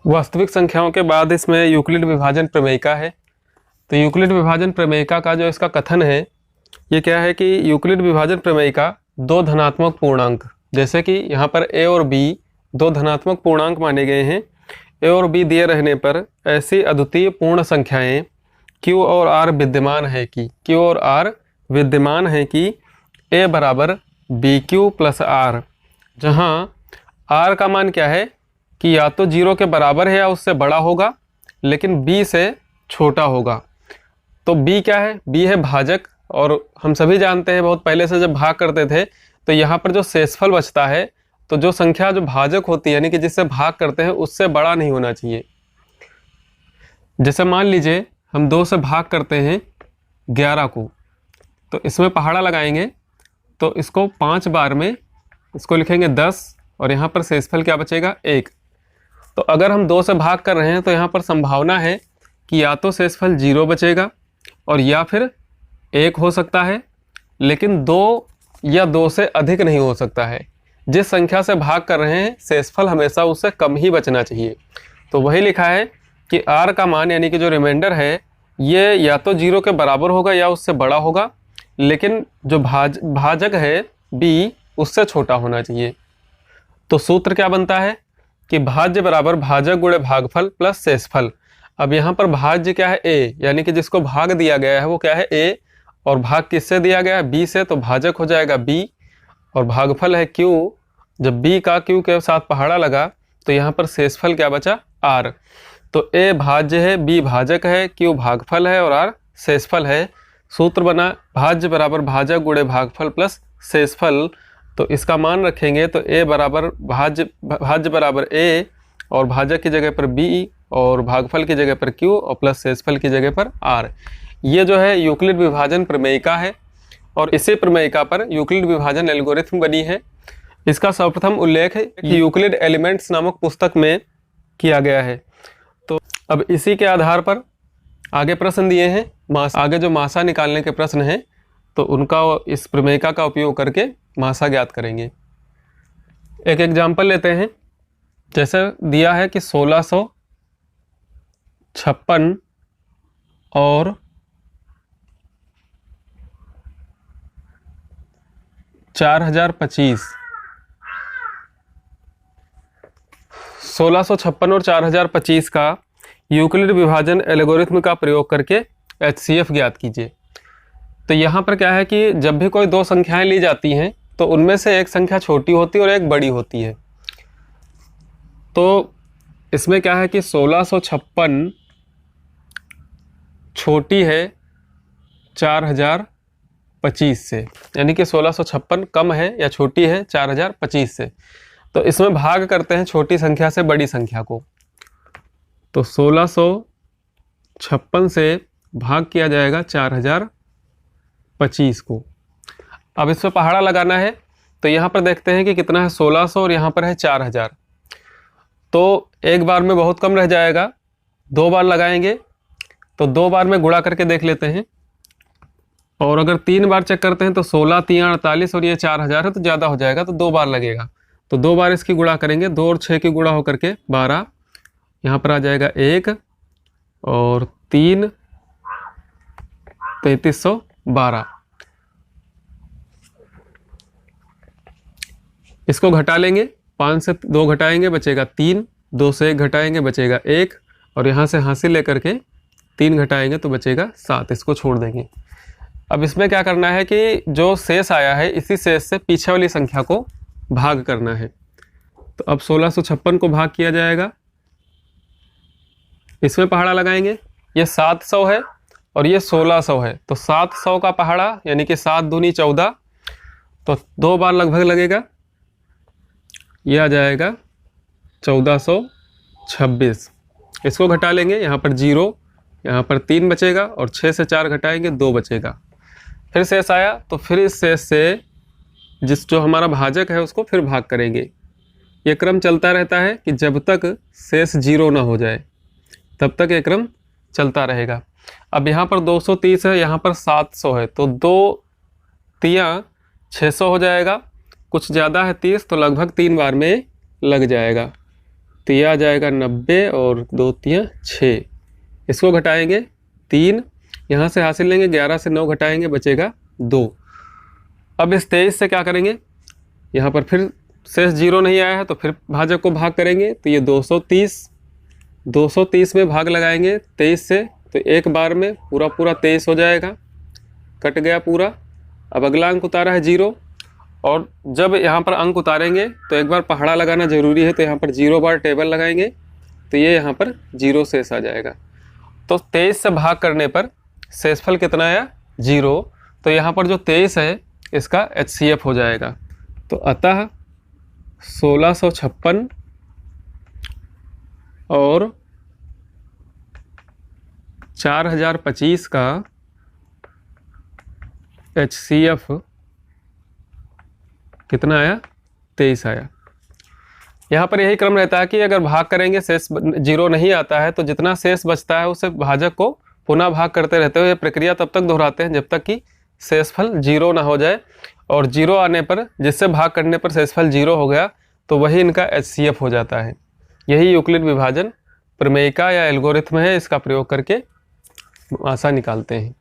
वास्तविक संख्याओं के बाद इसमें यूक्लिड विभाजन प्रमेयिका है। तो यूक्लिड विभाजन प्रमेयिका का जो इसका कथन है ये क्या है कि यूक्लिड विभाजन प्रमेयिका दो धनात्मक पूर्णांक, जैसे कि यहाँ पर a और b दो धनात्मक पूर्णांक माने गए हैं, a और b दिए रहने पर ऐसी अद्वितीय पूर्ण संख्याएं q और r विद्यमान है कि a बराबर bq प्लस r, जहाँ r का मान क्या है कि या तो 0 के बराबर है या उससे बड़ा होगा, लेकिन b से छोटा होगा। तो b क्या है? b है भाजक, और हम सभी जानते हैं बहुत पहले से जब भाग करते थे तो यहाँ पर जो शेषफल बचता है, तो जो संख्या जो भाजक होती है यानी कि जिससे भाग करते हैं उससे बड़ा नहीं होना चाहिए। जैसे मान लीजिए हम 2 से भाग करते हैं 11 को, तो इसमें पहाड़ा लगाएंगे तो इसको 5 बार में इसको लिखेंगे 10 और यहाँ पर शेषफल क्या बचेगा 1। तो अगर हम 2 से भाग कर रहे हैं तो यहाँ पर संभावना है कि या तो शेषफल 0 बचेगा और या फिर 1 हो सकता है, लेकिन 2 या 2 से अधिक नहीं हो सकता है। जिस संख्या से भाग कर रहे हैं शेषफल हमेशा उससे कम ही बचना चाहिए। तो वही लिखा है कि r का मान यानी कि जो रिमाइंडर है ये या तो 0 के बराबर होगा या उससे बड़ा होगा, लेकिन जो भाजक है b उससे छोटा होना चाहिए। तो सूत्र क्या बनता है कि भाज्य बराबर भाजक गुणे भागफल प्लस शेषफल। अब यहाँ पर भाज्य क्या है a, यानी कि जिसको भाग दिया गया है वो क्या है a, और भाग किससे दिया गया है b से, तो भाजक हो जाएगा b और भागफल है q। जब b का q के साथ पहाड़ा लगा तो यहाँ पर शेषफल क्या बचा r। तो a भाज्य है, b भाजक है, q भागफल है और r शेषफल है। सूत्र बना भाज्य बराबर भाजक गुणे भागफल प्लस शेषफल। तो इसका मान रखेंगे तो a बराबर भाज्य बराबर a और भाजक की जगह पर b और भागफल की जगह पर q और प्लस शेषफल की जगह पर r। ये जो है यूक्लिड विभाजन प्रमेयिका है और इसी प्रमेयिका पर यूक्लिड विभाजन एल्गोरिथम बनी है। इसका सर्वप्रथम उल्लेख है कि यूक्लिड एलिमेंट्स नामक पुस्तक में किया गया है। तो अब इसी के आधार पर आगे प्रश्न दिए हैं, आगे जो मासा निकालने के प्रश्न हैं तो उनका इस प्रमेयिका का उपयोग करके मासा ज्ञात करेंगे। एक एग्जाम्पल लेते हैं। जैसे दिया है कि 1656 और 4025, 1656 और 4025 का यूक्लिड विभाजन एल्गोरिथम का प्रयोग करके HCF ज्ञात कीजिए। तो यहाँ पर क्या है कि जब भी कोई दो संख्याएं ली जाती हैं तो उनमें से एक संख्या छोटी होती है और एक बड़ी होती है। तो इसमें क्या है कि 1656 छोटी है 4025 से, यानी कि 1656 कम है या छोटी है 4025 से। तो इसमें भाग करते हैं छोटी संख्या से बड़ी संख्या को। तो 1656 से भाग किया जाएगा 4025 को। अब इस पर पहाड़ा लगाना है तो यहाँ पर देखते हैं कि कितना है 1600 और यहाँ पर है 4000। तो एक बार में बहुत कम रह जाएगा, 2 बार लगाएंगे तो 2 बार में गुणा करके देख लेते हैं। और अगर 3 बार चेक करते हैं तो 16 3 48 और ये 4000 है तो ज़्यादा हो जाएगा, तो 2 बार लगेगा। तो 2 बार इसकी गुणा करेंगे, 2 और 6 की गुणा होकर के 12, यहाँ पर आ जाएगा 1 और 3 3312। इसको घटा लेंगे, 5 से 2 घटाएंगे बचेगा 3, 2 से 1 घटाएंगे बचेगा 1 और यहाँ से हासिल लेकर के 3 घटाएंगे तो बचेगा 7। इसको छोड़ देंगे। अब इसमें क्या करना है कि जो शेष आया है इसी शेष से पीछे वाली संख्या को भाग करना है। तो अब 1656 को भाग किया जाएगा, इसमें पहाड़ा लगाएंगे। ये 700 है और ये 1600 है, तो 700 का पहाड़ा यानी कि 7 दूनी 14, तो 2 बार लगभग लगेगा, ये आ जाएगा 1426। इसको घटा लेंगे, यहाँ पर 0, यहाँ पर 3 बचेगा और 6 से 4 घटाएंगे 2 बचेगा। फिर शेष आया तो फिर इस शेष से जो हमारा भाजक है उसको फिर भाग करेंगे। ये क्रम चलता रहता है कि जब तक शेष 0 ना हो जाए तब तक ये क्रम चलता रहेगा। अब यहाँ पर 230 है, यहाँ पर 700 है, तो 2 तियाँ 600 हो जाएगा। कुछ ज़्यादा है 30, तो लगभग 3 बार में लग जाएगा। तो ये आ जाएगा 90 और 2 3 6। इसको घटाएंगे 3, यहाँ से हासिल लेंगे 11 से 9 घटाएंगे बचेगा 2। अब इस 23 से क्या करेंगे, यहाँ पर फिर शेष 0 नहीं आया है तो फिर भाजक को भाग करेंगे, तो ये 230 में भाग लगाएंगे 23 से, तो एक बार में पूरा 23 हो जाएगा, कट गया पूरा। अब अगला अंक उतारा है 0, और जब यहाँ पर अंक उतारेंगे तो एक बार पहाड़ा लगाना ज़रूरी है, तो यहाँ पर 0 बार टेबल लगाएंगे, तो ये यहाँ पर 0 शेष आ जाएगा। तो 23 से भाग करने पर शेषफल कितना आया, 0। तो यहाँ पर जो 23 है इसका HCF हो जाएगा। तो अतः 1656 और 4025 का HCF कितना आया, 23 आया। यहाँ पर यही क्रम रहता है कि अगर भाग करेंगे शेष 0 नहीं आता है तो जितना शेष बचता है उसे भाजक को पुनः भाग करते रहते हो। ये प्रक्रिया तब तक दोहराते हैं जब तक कि शेषफल 0 ना हो जाए, और 0 आने पर, जिससे भाग करने पर शेषफल 0 हो गया तो वही इनका HCF हो जाता है। यही यूक्लिड विभाजन प्रमेयिका या एल्गोरिथम है, इसका प्रयोग करके आशा निकालते हैं।